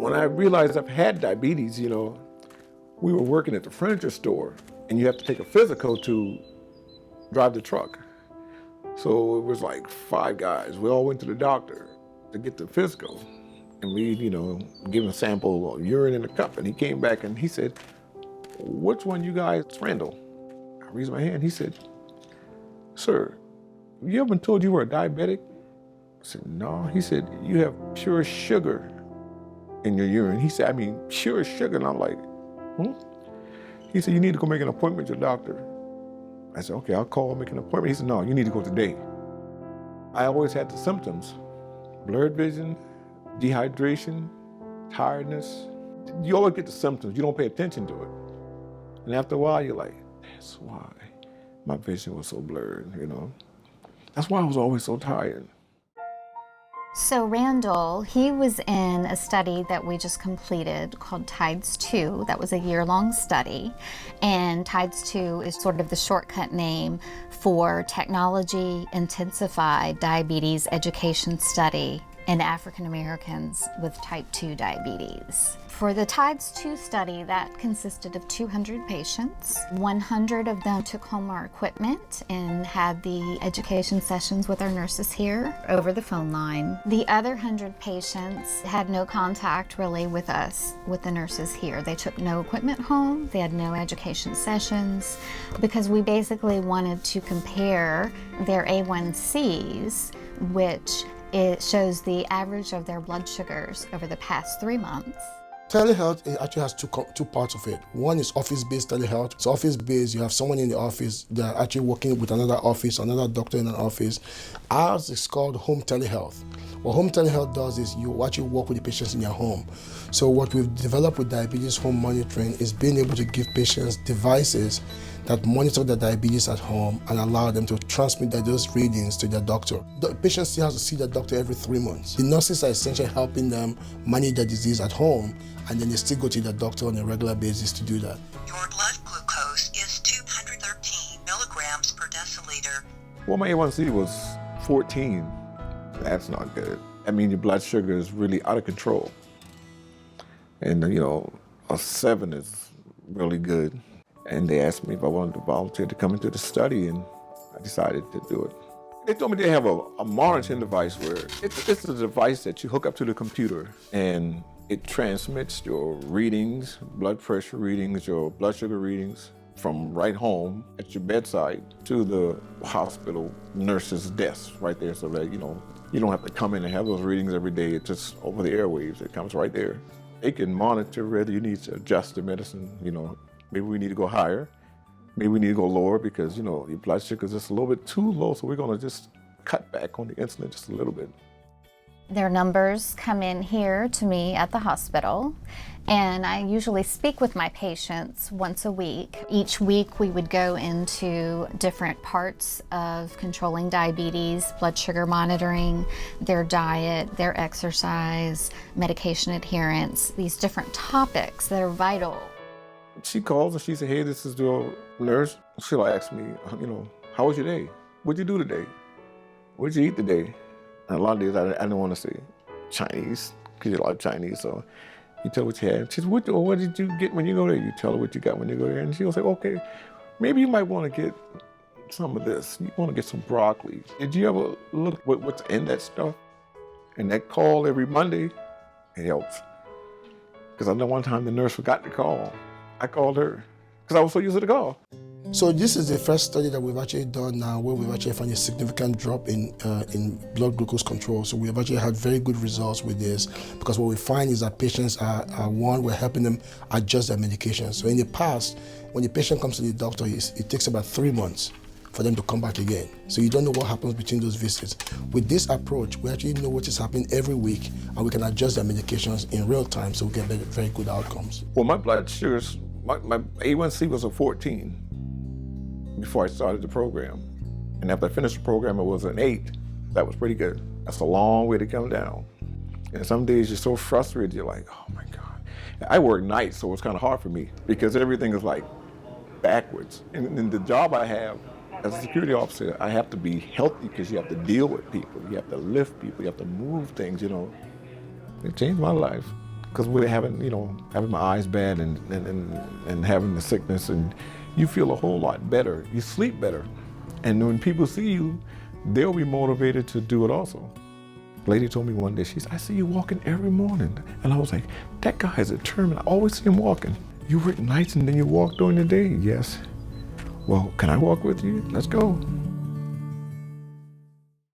When I realized I've had diabetes, we were working at the furniture store, and you have to take a physical to drive the truck. So it was like 5 guys. We all went to the doctor to get the physical. And we, give him a sample of urine in a cup. And he came back and he said, "Which one you guys, Randall?" I raised my hand. He said, "Sir, have you ever been told you were a diabetic?" I said, "No." He said, "You have pure sugar in your urine." He said, "Pure sugar." And I'm like, He said, "You need to go make an appointment with your doctor." I said, "Okay, I'll call and make an appointment." He said, "No, you need to go today." I always had the symptoms: blurred vision, dehydration, tiredness. You always get the symptoms. You don't pay attention to it. And after a while, you're like, that's why my vision was so blurred, That's why I was always so tired. So Randall, he was in a study that we just completed called TIDES 2. That was a year-long study. And TIDES 2 is sort of the shortcut name for Technology Intensified Diabetes Education Study in African Americans with type 2 diabetes. For the TIDES 2 study, that consisted of 200 patients. 100 of them took home our equipment and had the education sessions with our nurses here over the phone line. The other 100 patients had no contact really with us, with the nurses here. They took no equipment home, they had no education sessions, because we basically wanted to compare their A1Cs, which it shows the average of their blood sugars over the past 3 months. Telehealth actually has two parts of it. One is office-based telehealth. It's office-based. You have someone in the office. They're actually working with another office, another doctor in an office. Ours is called home telehealth. What home telehealth does is you actually work with the patients in your home. So what we've developed with diabetes home monitoring is being able to give patients devices that monitor their diabetes at home and allow them to transmit those readings to their doctor. The patient still has to see their doctor every 3 months. The nurses are essentially helping them manage their disease at home, and then they still go to their doctor on a regular basis to do that. Your blood glucose is 213 milligrams per deciliter. Well, my A1C was 14. That's not good. I mean, your blood sugar is really out of control. And, a 7 is really good. And they asked me if I wanted to volunteer to come into the study, and I decided to do it. They told me they have a monitoring device where it's a device that you hook up to the computer, and it transmits your readings, blood pressure readings, your blood sugar readings from right home at your bedside to the hospital nurse's desk right there, so that, you don't have to come in and have those readings every day. It's just over the airwaves. It comes right there. They can monitor whether you need to adjust the medicine, Maybe we need to go higher. Maybe we need to go lower because, your blood sugar is just a little bit too low, so we're going to just cut back on the insulin just a little bit. Their numbers come in here to me at the hospital, and I usually speak with my patients once a week. Each week we would go into different parts of controlling diabetes, blood sugar monitoring, their diet, their exercise, medication adherence, these different topics that are vital. She calls and she said, "Hey, this is the nurse." She'll ask me, "How was your day? What'd you do today? What'd you eat today?" And a lot of days I didn't want to say Chinese, because you like Chinese, so you tell what you had. She said, what did you get when you go there? You tell her what you got when you go there, and she'll say, "Okay, maybe you might want to get some of this. You want to get some broccoli. Did you ever look at what's in that stuff?" And that call every Monday, it helps. Because I know one time the nurse forgot to call. I called her because I was so used to the call. So this is the first study that we've actually done now where we've actually found a significant drop in blood glucose control. So we've actually had very good results with this, because what we find is that patients we're helping them adjust their medication. So in the past, when the patient comes to the doctor, it takes about 3 months for them to come back again. So you don't know what happens between those visits. With this approach, we actually know what is happening every week, and we can adjust their medications in real time, so we get very good outcomes. Well, my blood sugars, my A1C was a 14 before I started the program. And after I finished the program, it was an 8. That was pretty good. That's a long way to come down. And some days you're so frustrated, you're like, oh my God. I work nights, so it's kind of hard for me because everything is like backwards. And in the job I have as a security officer, I have to be healthy because you have to deal with people. You have to lift people. You have to move things, It changed my life. because we're having, having my eyes bad and having the sickness, and you feel a whole lot better. You sleep better. And when people see you, they'll be motivated to do it also. A lady told me one day, she said, I see you walking every morning. And I was like, that guy is determined. I always see him walking. You work nights and then you walk during the day? Yes. Well, can I walk with you? Let's go.